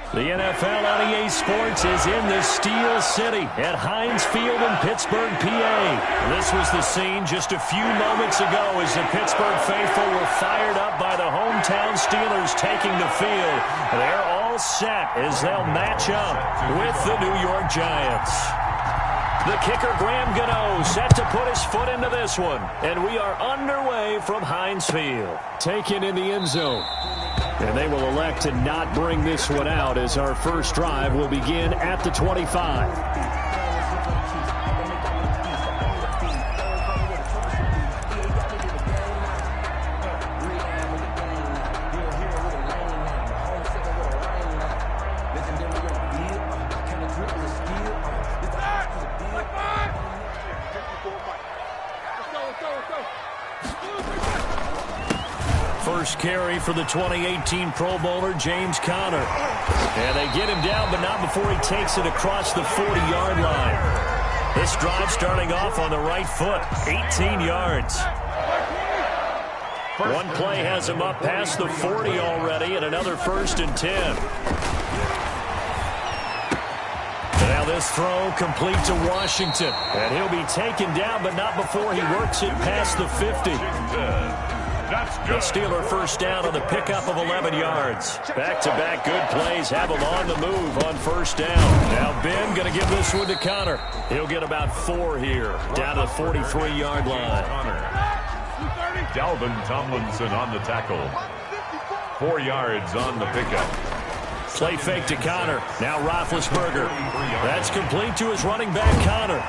The NFL on EA Sports is in the Steel City at Heinz Field in Pittsburgh, PA. This was the scene just a few moments ago as the Pittsburgh faithful were fired up by the hometown Steelers taking the field. They're all set as they'll match up with the New York Giants. The kicker, Graham Gano, set to put his foot into this one. And we are underway from Heinz Field. Taken in the end zone. And they will elect to not bring this one out as our first drive will begin at the 25. First carry for the 2018 Pro Bowler, James Conner. And they get him down, but not before he takes it across the 40-yard line. This drive starting off on the right foot, 18 yards. One play has him up past the 40 already, and another 1st and 10. Now this throw complete to Washington. And he'll be taken down, but not before he works it past the 50. The Steeler first down on the pickup of 11 yards. Back-to-back good plays have him on the move on first down. Now Ben going to give this one to Conner. He'll get about 4 here, down to the 43-yard line. Dalvin Tomlinson on the tackle. 4 yards on the pickup. Play fake to Conner. Now Roethlisberger. That's complete to his running back, Conner.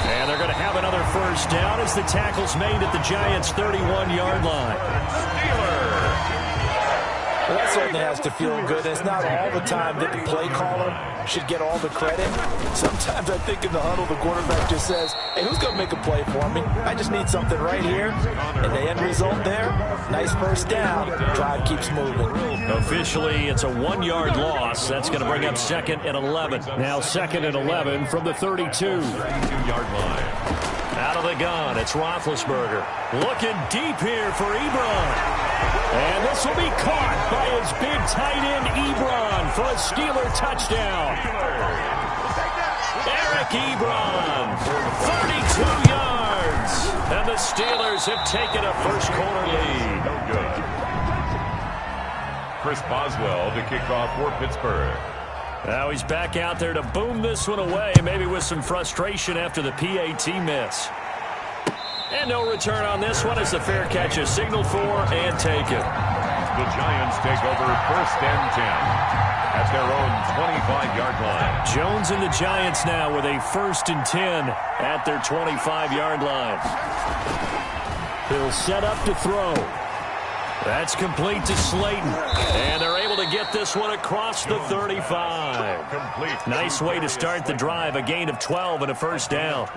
And they're going to have another first down as the tackle's made at the Giants' 31-yard line. Well, that certainly has to feel good. It's not all the time that the play caller should get all the credit. Sometimes I think in the huddle, the quarterback just says, hey, who's going to make a play for me? I just need something right here. And the end result there, nice first down. Drive keeps moving. Officially, it's a 1-yard loss. That's going to bring up 2nd and 11. Now 2nd and 11 from the 32-yard line. Out of the gun, it's Roethlisberger. Looking deep here for Ebron. And this will be caught by his big tight end, Ebron, for a Steeler touchdown. Eric Ebron, 32 yards. And the Steelers have taken a first-quarter lead. No good. Chris Boswell to kick off for Pittsburgh. Now he's back out there to boom this one away, maybe with some frustration after the PAT miss. And no return on this one as the fair catch is signaled for and taken. The Giants take over 1st and 10 at their own 25-yard line. Jones and the Giants now with a 1st and 10 at their 25-yard line. He'll set up to throw. That's complete to Slayton. And they're able to get this one across the 35. Nice way to start the drive. A gain of 12 and a first down.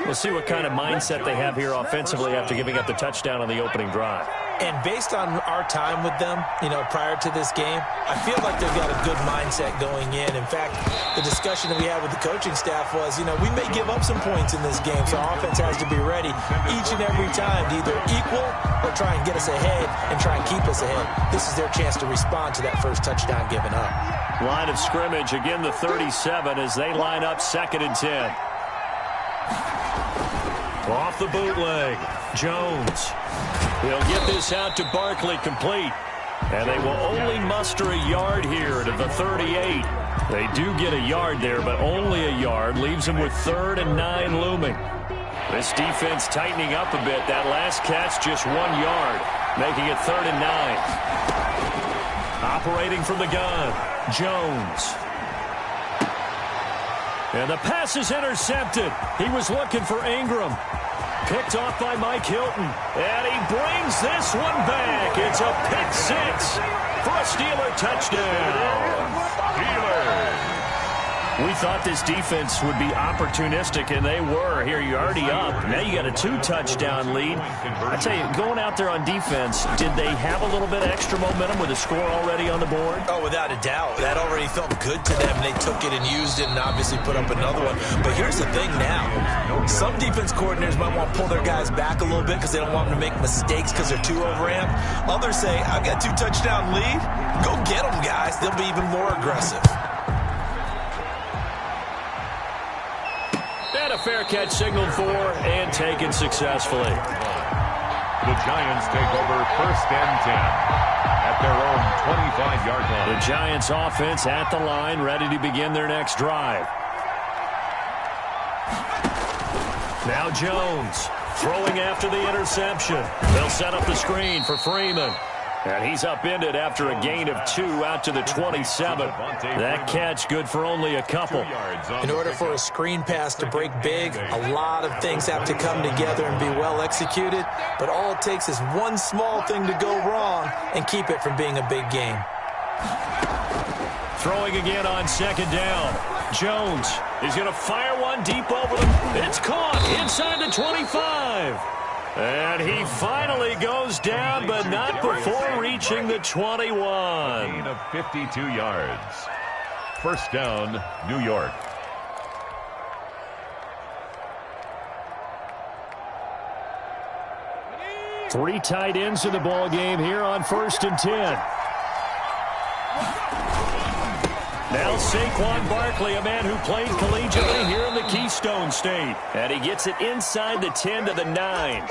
We'll see what kind of mindset they have here offensively after giving up the touchdown on the opening drive. And based on our time with them, prior to this game, I feel like they've got a good mindset going in. In fact, the discussion that we had with the coaching staff was, we may give up some points in this game, so our offense has to be ready each and every time to either equal or try and get us ahead and try and keep us ahead. This is their chance to respond to that first touchdown given up. Line of scrimmage, again the 37 as they line up 2nd and 10. Off the bootleg, Jones. He'll get this out to Barkley complete. And they will only muster a yard here to the 38. They do get a yard there, but only a yard. Leaves them with 3rd and 9 looming. This defense tightening up a bit. That last catch just 1 yard, making it 3rd and 9. Operating from the gun, Jones. And the pass is intercepted. He was looking for Ingram. Picked off by Mike Hilton. And he brings this one back. It's a pick 6 for a Steeler touchdown. We thought this defense would be opportunistic, and they were. Here, you're already up. Now you got a 2-touchdown lead. I tell you, going out there on defense, did they have a little bit of extra momentum with a score already on the board? Oh, without a doubt. That already felt good to them. They took it and used it and obviously put up another one. But here's the thing now. Some defense coordinators might want to pull their guys back a little bit because they don't want them to make mistakes because they're too overamped. Others say, I've got a 2-touchdown lead. Go get them, guys. They'll be even more aggressive. And a fair catch signaled for and taken successfully. The Giants take over 1st and 10 at their own 25-yard line. The Giants offense at the line, ready to begin their next drive. Now Jones throwing after the interception. They'll set up the screen for Freeman. And he's upended after a gain of 2 out to the 27. That catch good for only a couple. In order for a screen pass to break big, a lot of things have to come together and be well executed. But all it takes is one small thing to go wrong and keep it from being a big game. Throwing again on 2nd down. Jones is going to fire one deep over them. It's caught inside the 25. And he finally goes down, but not before reaching the 21. Gain of 52 yards. 1st down, New York. Three tight ends in the ball game here on 1st and 10. Now Saquon Barkley, a man who played collegiately here in the Keystone State. And he gets it inside the 10 to the 9.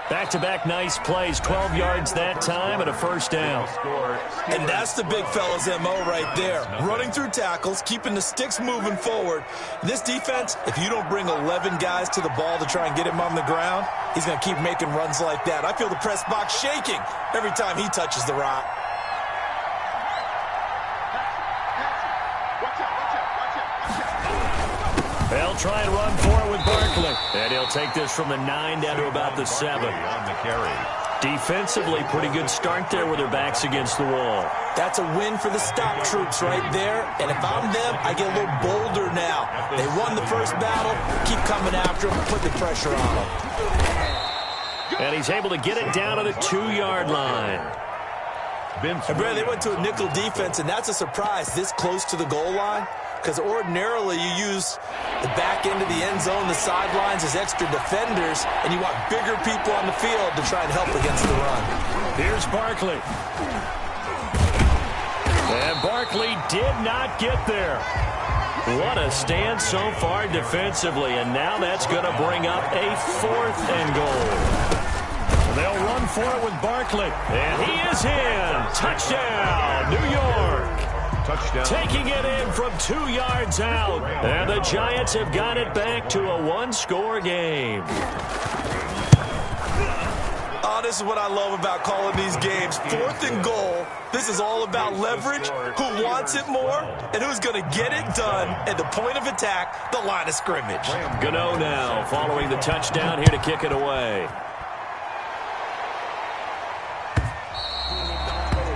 Back-to-back nice plays, 12 yards that time and a 1st down. And that's the big fella's MO right there. Running through tackles, keeping the sticks moving forward. This defense, if you don't bring 11 guys to the ball to try and get him on the ground, he's going to keep making runs like that. I feel the press box shaking every time he touches the rock. They'll try and run for it with Barkley. And he'll take this from the 9 down to about the 7. On the carry. Defensively, pretty good start there with their backs against the wall. That's a win for the stop troops right there. And if I'm them, I get a little bolder now. They won the first battle. Keep coming after them, put the pressure on them. And he's able to get it down to the 2-yard line. And Brad, they went to a nickel defense, and that's a surprise this close to the goal line. Because ordinarily you use the back end of the end zone, the sidelines as extra defenders, and you want bigger people on the field to try and help against the run. Here's Barkley. And Barkley did not get there. What a stand so far defensively, and now that's going to bring up a 4th and goal. They'll run for it with Barkley, and he is in. Touchdown, New York. Touchdown. Taking it in from 2 yards out. And the Giants have got it back to a 1-score game. Oh, this is what I love about calling these games. 4th and goal. This is all about leverage, who wants it more, and who's going to get it done at the point of attack, the line of scrimmage. Gano now following the touchdown here to kick it away.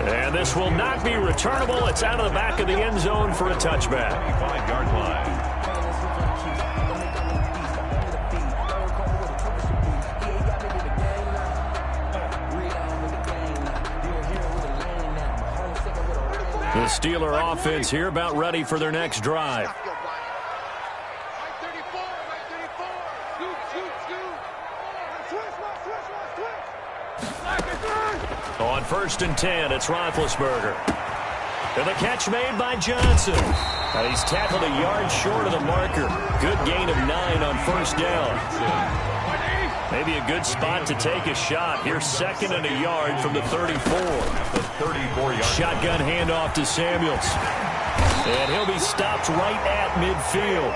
And this will not be returnable. It's out of the back of the end zone for a touchback. 25-yard line. The Steeler offense here about ready for their next drive. On 1st and 10, it's Roethlisberger. And the catch made by Johnson. And he's tackled a yard short of the marker. Good gain of 9 on 1st down. Maybe a good spot to take a shot. Here's 2nd and a yard from the 34. The 34-yard. Shotgun handoff to Samuels. And he'll be stopped right at midfield.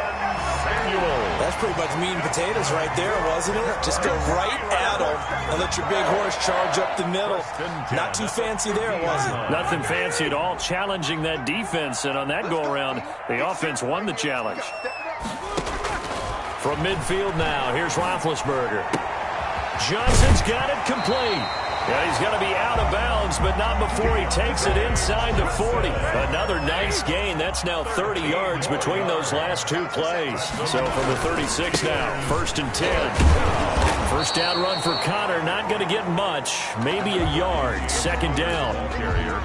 That's pretty much meat and potatoes right there, wasn't it? Just go right at them and let your big horse charge up the middle. Not too fancy there, was it? Nothing fancy at all, challenging that defense. And on that go-around, the offense won the challenge. From midfield now, here's Roethlisberger. Johnson's got it complete. Yeah, he's going to be out of bounds, but not before he takes it inside the 40. Another nice gain. That's now 30 yards between those last two plays. So from the 36 now, 1st and 10. First down run for Connor. Not going to get much. Maybe a yard. 2nd down. Carrier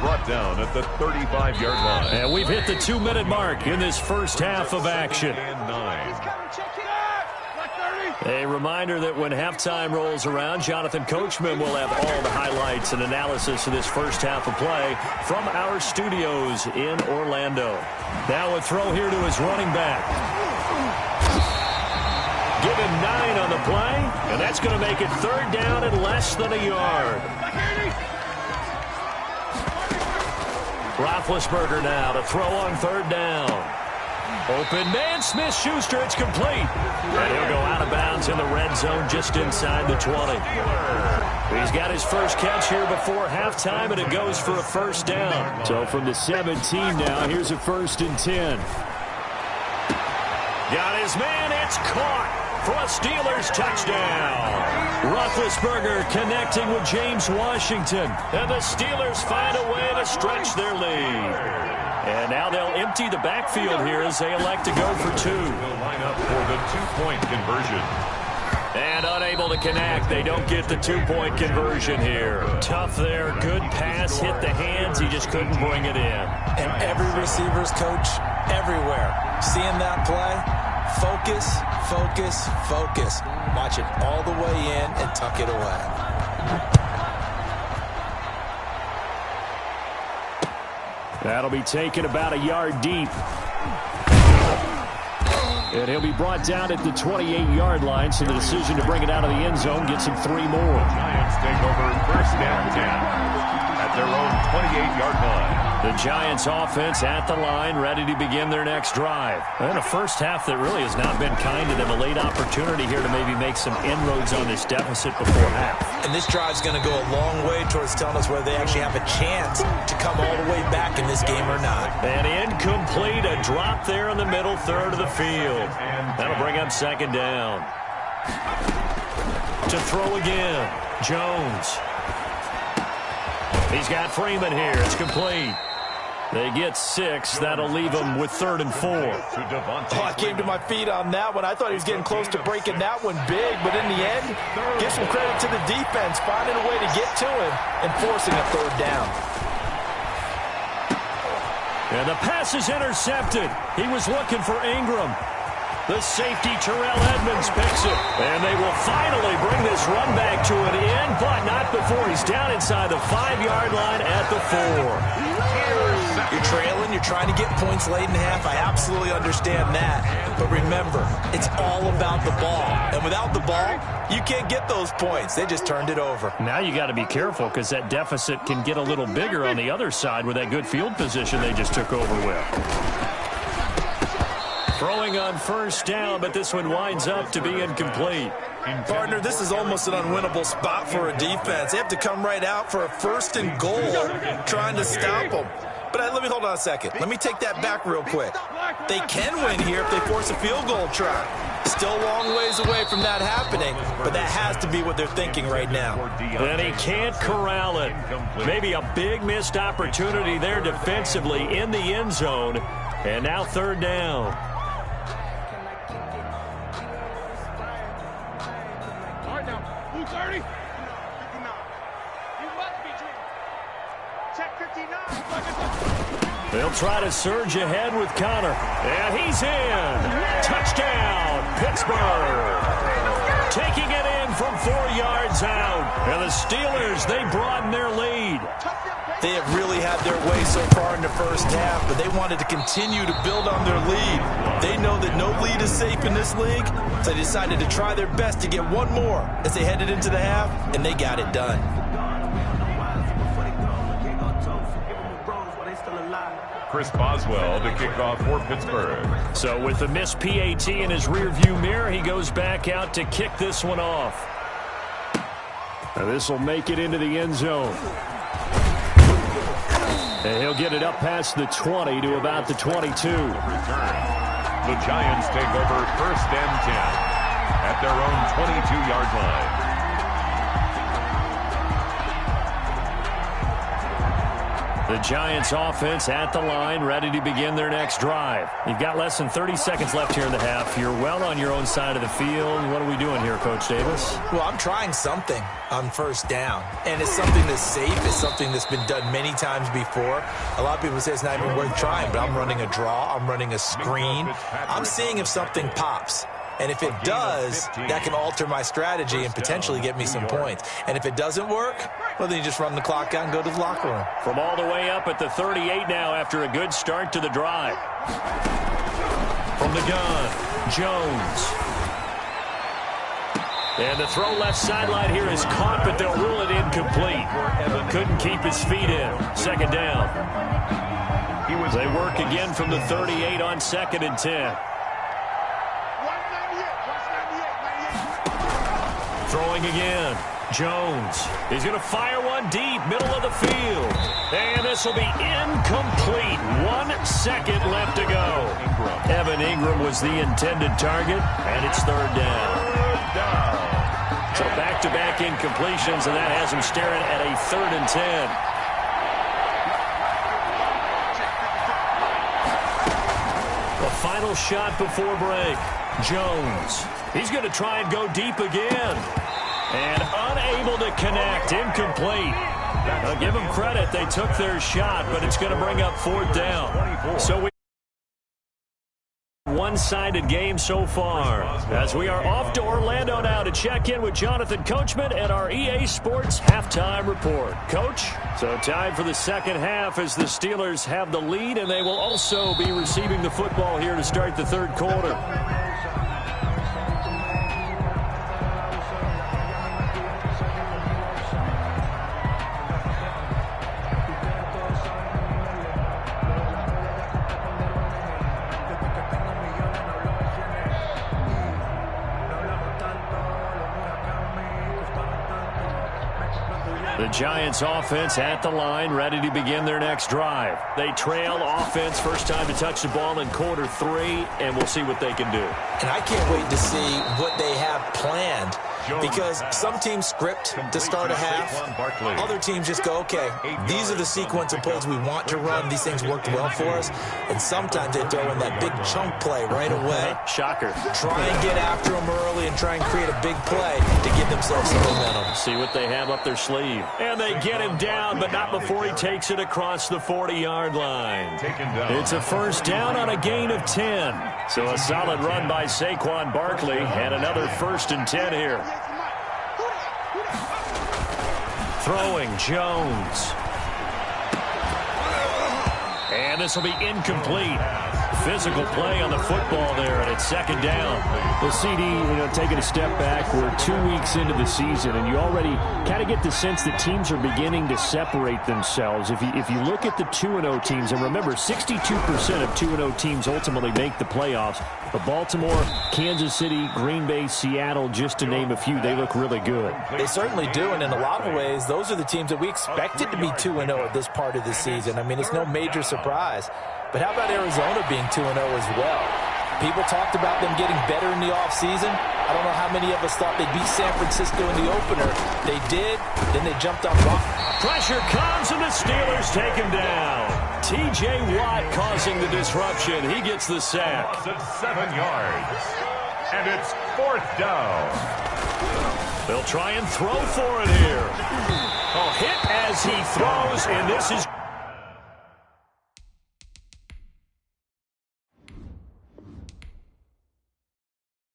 brought down at the 35-yard line. And we've hit the 2-minute mark in this first half of action. And 9. A reminder that when halftime rolls around, Jonathan Coachman will have all the highlights and analysis of this first half of play from our studios in Orlando. Now a throw here to his running back. Give him 9 on the play, and that's going to make it 3rd down and less than a yard. Roethlisberger now to throw on 3rd down. Open man, Smith-Schuster, it's complete. And he'll go out of bounds in the red zone just inside the 20. He's got his first catch here before halftime, and it goes for a 1st down. So from the 17 now, here's a 1st and 10. Got his man, it's caught for a Steelers touchdown. Roethlisberger connecting with James Washington. And the Steelers find a way to stretch their lead. And now they'll empty the backfield here as they elect to go for 2. Will line up for the 2-point conversion. And unable to connect. They don't get the 2-point conversion here. Tough there. Good pass. Hit the hands. He just couldn't bring it in. And every receiver's coach everywhere. Seeing that play, focus, focus, focus. Watch it all the way in and tuck it away. That'll be taken about a yard deep. And he'll be brought down at the 28-yard line, so the decision to bring it out of the end zone gets him 3 more. Giants take over 1st and 10 at their own 28-yard line. The Giants offense at the line, ready to begin their next drive. And a first half that really has not been kind to them. A late opportunity here to maybe make some inroads on this deficit before half. And this drive's going to go a long way towards telling us whether they actually have a chance to come all the way back in this game or not. And incomplete, a drop there in the middle third of the field. That'll bring up 2nd down. To throw again, Jones. He's got Freeman here. It's complete. They get 6. That'll leave them with 3rd and 4. I came to my feet on that one. I thought he was getting close to breaking that one big, but in the end, give some credit to the defense, finding a way to get to him and forcing a 3rd down. And the pass is intercepted. He was looking for Ingram. The safety, Terrell Edmonds, picks it. And they will finally bring this run back to an end, but not before he's down inside the 5-yard line at the 4. You're trailing, you're trying to get points late in half. I absolutely understand that. But remember, it's all about the ball. And without the ball, you can't get those points. They just turned it over. Now you got to be careful because that deficit can get a little bigger on the other side with that good field position they just took over with. Throwing on 1st down, but this one winds up to be incomplete. Partner, this is almost an unwinnable spot for a defense. They have to come right out for a 1st and goal, trying to stop them. But let me hold on a second. Let me take that back real quick. They can win here if they force a field goal try. Still a long ways away from that happening, but that has to be what they're thinking right now. And he can't corral it. Maybe a big missed opportunity there defensively in the end zone. And now 3rd down. They'll try to surge ahead with Connor. And he's in. Touchdown, Pittsburgh. Taking it in from 4 yards out. And the Steelers, they broaden their lead. They have really had their way so far in the first half, but they wanted to continue to build on their lead. They know that no lead is safe in this league, so they decided to try their best to get one more as they headed into the half, and they got it done. Chris Boswell to kick off for Pittsburgh. So with the missed PAT in his rearview mirror, he goes back out to kick this one off. Now this will make it into the end zone. And he'll get it up past the 20 to about the 22. Return. The Giants take over 1st and 10 at their own 22-yard line. The Giants offense at the line, ready to begin their next drive. You've got less than 30 seconds left here in the half. You're well on your own side of the field. What are we doing here, Coach Davis? Well, I'm trying something on first down, and it's something that's safe. It's something that's been done many times before. A lot of people say it's not even worth trying, but I'm running a draw. I'm running a screen. I'm seeing if something pops. And if it does, that can alter my strategy and potentially get me some points. And if it doesn't work, well, then you just run the clock out and go to the locker room. From all the way up at the 38 now after a good start to the drive. From the gun, Jones. And the throw left sideline here is caught, but they'll rule it incomplete. Couldn't keep his feet in. Second down. They work again from the 38 on 2nd and 10. Throwing again. Jones. He's going to fire one deep, middle of the field. And this will be incomplete. 1 second left to go. Evan Ingram was the intended target, and it's 3rd down. So back-to-back incompletions, and that has him staring at a 3rd and 10. The final shot before break. Jones. He's going to try and go deep again. And unable to connect. Incomplete. I'll give them credit. They took their shot, but it's going to bring up 4th down. So we one-sided game so far as we are off to Orlando now to check in with Jonathan Coachman and our EA Sports halftime report. Coach, so time for the second half as the Steelers have the lead, and they will also be receiving the football here to start the 3rd quarter. The Giants offense at the line, ready to begin their next drive. They trail offense, first time to touch the ball in quarter 3, and we'll see what they can do. And I can't wait to see what they have planned, because some teams script to start a half. Other teams just go, okay, these are the sequence of plays we want to run. These things worked well for us. And sometimes they throw in that big chunk play right away. Shocker. Try and get after them early and try and create a big play to give themselves some momentum. See what they have up their sleeve. And they get him down, but not before he takes it across the 40-yard line. It's a first down on a gain of 10. So a solid run by Saquon Barkley, and another 1st and 10 here. Throwing, Jones. And this will be incomplete. Physical play on the football there, and it's 2nd down. Well, CD, taking a step back, we're 2 weeks into the season, and you already kind of get the sense that teams are beginning to separate themselves. If you look at the 2-0 teams, and remember, 62% of 2-0 teams ultimately make the playoffs. But Baltimore, Kansas City, Green Bay, Seattle, just to name a few, they look really good. They certainly do, and in a lot of ways, those are the teams that we expected to be 2-0 at this part of the season. I mean, it's no major surprise. But how about Arizona being 2-0 as well? People talked about them getting better in the offseason. I don't know how many of us thought they'd beat San Francisco in the opener. They did. Then they jumped on rock. Pressure comes, and the Steelers take him down. T.J. Watt causing the disruption. He gets the sack. 7 yards. And it's 4th down. They'll try and throw for it here. Oh, hit as he throws, and this is